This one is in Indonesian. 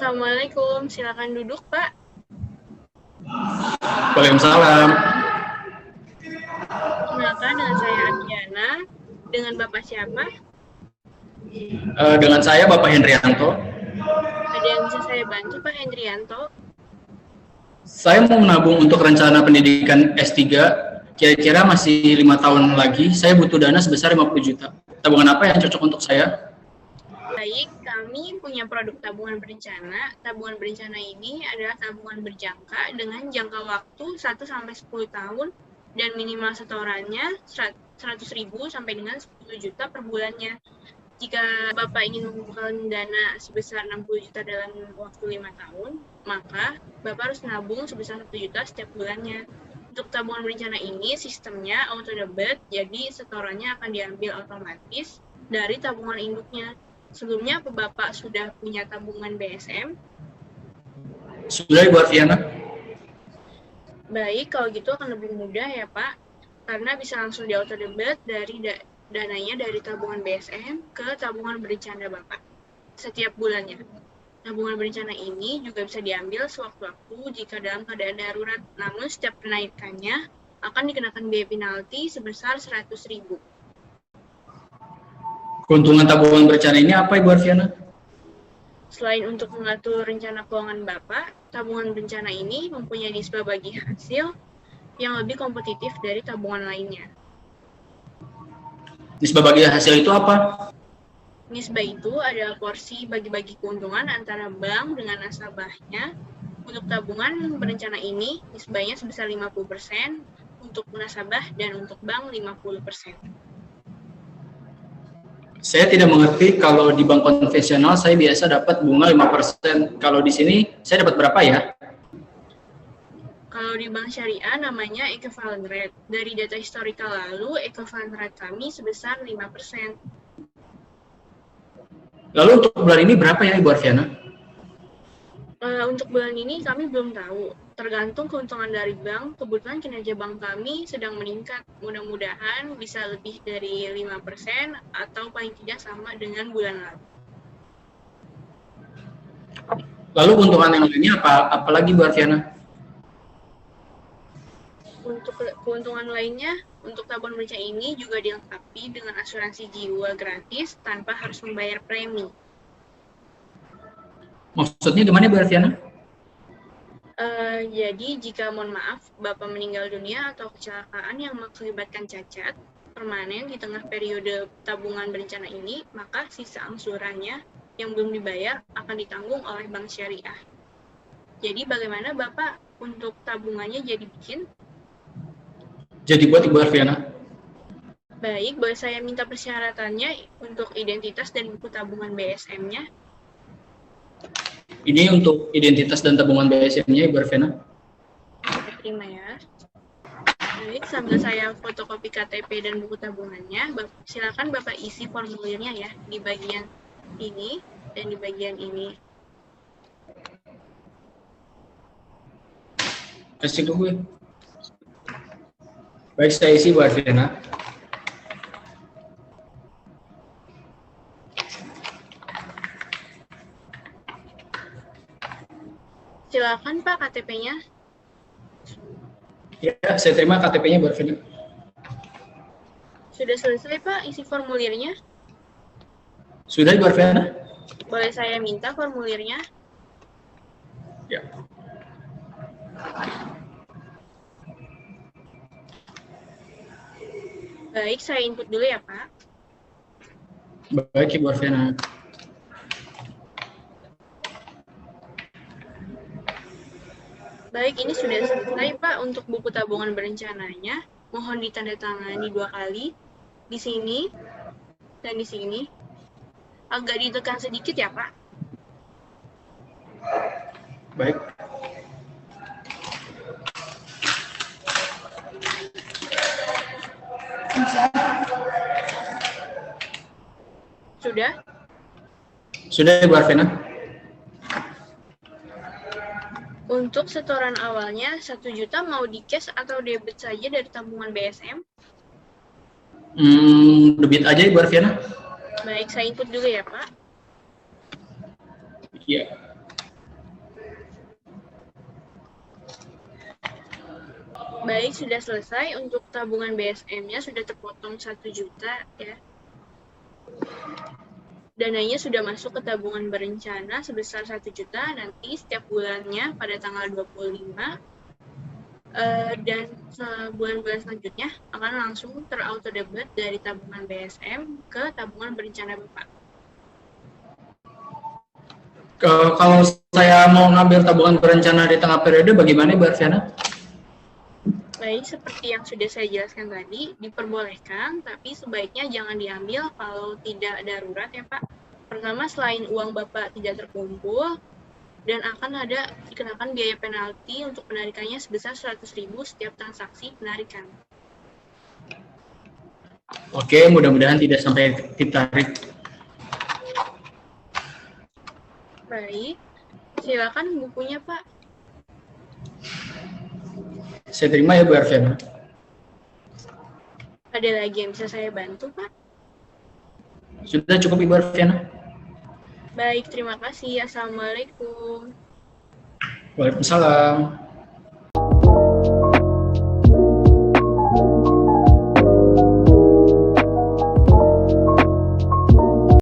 Assalamualaikum, silakan duduk, Pak. Waalaikumsalam. Kenalkan dengan saya Adriana. Dengan Bapak siapa? Dengan saya Bapak Hendrianto. Ada yang bisa saya bantu, Pak Hendrianto? Saya mau menabung untuk rencana pendidikan S3. Kira-kira masih 5 tahun lagi. Saya butuh dana sebesar 50 juta. Tabungan apa yang cocok untuk saya? Baik, kami punya produk tabungan berencana. Tabungan berencana ini adalah tabungan berjangka dengan jangka waktu 1-10 tahun dan minimal setorannya 100.000 sampai dengan 10 juta per bulannya. Jika Bapak ingin mengumpulkan dana sebesar 60 juta dalam waktu 5 tahun, maka Bapak harus nabung sebesar 1 juta setiap bulannya. Untuk tabungan berencana ini, sistemnya auto debit, jadi setorannya akan diambil otomatis dari tabungan induknya. Sebelumnya, apa Bapak sudah punya tabungan BSM? Sudah, Ibu Arfiana. Baik, kalau gitu akan lebih mudah ya Pak, karena bisa langsung di auto debit dari dananya dari tabungan BSM ke tabungan berencana Bapak setiap bulannya. Tabungan berencana ini juga bisa diambil sewaktu-waktu jika dalam keadaan darurat, namun setiap kenaikannya akan dikenakan biaya penalti sebesar 100.000. Keuntungan tabungan berencana ini apa, Ibu Arfiana? Selain untuk mengatur rencana keuangan Bapak, tabungan berencana ini mempunyai nisbah bagi hasil yang lebih kompetitif dari tabungan lainnya. Nisbah bagi hasil itu apa? Nisbah itu adalah porsi bagi-bagi keuntungan antara bank dengan nasabahnya. Untuk tabungan berencana ini, nisbahnya sebesar 50%, untuk nasabah dan untuk bank 50%. Saya tidak mengerti, kalau di bank konvensional saya biasa dapat bunga 5%. Kalau di sini saya dapat berapa ya? Kalau di bank syariah namanya equivalent rate. Dari data historical lalu, equivalent rate kami sebesar 5%. Lalu untuk bulan ini berapa ya, Ibu Arfiana? Untuk bulan ini kami belum tahu. Tergantung keuntungan dari bank. Kebetulan kinerja bank kami sedang meningkat. Mudah-mudahan bisa lebih dari 5% atau paling tidak sama dengan bulan lalu. Lalu keuntungan yang lainnya apa lagi, Bu Arfiana? Untuk keuntungan lainnya, untuk tabungan berencana ini juga dilengkapi dengan asuransi jiwa gratis tanpa harus membayar premi. Maksudnya gimana, Bu Arfiana? Jadi jika mohon maaf Bapak meninggal dunia atau kecelakaan yang mengakibatkan cacat permanen di tengah periode tabungan berencana ini, maka sisa angsurannya yang belum dibayar akan ditanggung oleh bank syariah. Jadi bagaimana Bapak untuk tabungannya jadi bikin? Jadi buat Ibu Arfiana. Baik, boleh saya minta persyaratannya untuk identitas dan buku tabungan BSM-nya? Ini untuk identitas dan tabungan BSM-nya, Ibu Arfiana. Saya terima ya. Baik, sambil saya fotokopi KTP dan buku tabungannya, silakan Bapak isi formulirnya ya, di bagian ini dan di bagian ini. Kasih tunggu ya. Baik, saya isi, Bu Arfiana. Silakan Pak KTP-nya. Ya, saya terima KTP-nya, Bu Arfiana. Sudah selesai Pak isi formulirnya? Sudah, Bu Arfiana? Boleh saya minta formulirnya? Ya. Baik, saya input dulu ya Pak. Baik, Ibu Arfiana. Baik, ini sudah selesai Pak untuk buku tabungan berencananya. Mohon ditandatangani 2 kali. Di sini dan di sini. Agak ditekan sedikit ya Pak. Baik. Sudah? Sudah, Ibu Arfiana. Untuk setoran awalnya 1 juta mau di cash atau debit saja dari tabungan BSM? Debit aja, Ibu Arfiana. Baik, saya input dulu ya Pak. Iya. Baik, sudah selesai. Untuk tabungan BSM-nya sudah terpotong 1 juta ya. Dananya sudah masuk ke tabungan berencana sebesar 1 juta nanti setiap bulannya pada tanggal 25 dan bulan-bulan selanjutnya akan langsung terauto debit dari tabungan BSM ke tabungan berencana Bapak. Kalau saya mau ngambil tabungan berencana di tengah periode, bagaimana Ibu Arfiana? Baik, seperti yang sudah saya jelaskan tadi, diperbolehkan, tapi sebaiknya jangan diambil kalau tidak darurat ya Pak. Pertama, selain uang Bapak tidak terkumpul, dan akan ada dikenakan biaya penalti untuk penarikannya sebesar 100.000 setiap transaksi penarikan. Oke, mudah-mudahan tidak sampai ditarik. Baik, silakan bukunya Pak. Saya terima ya Bu Arfiana. Ada lagi yang bisa saya bantu Pak? Sudah cukup Ibu Arfiana. Baik, terima kasih. Assalamualaikum. Waalaikumsalam.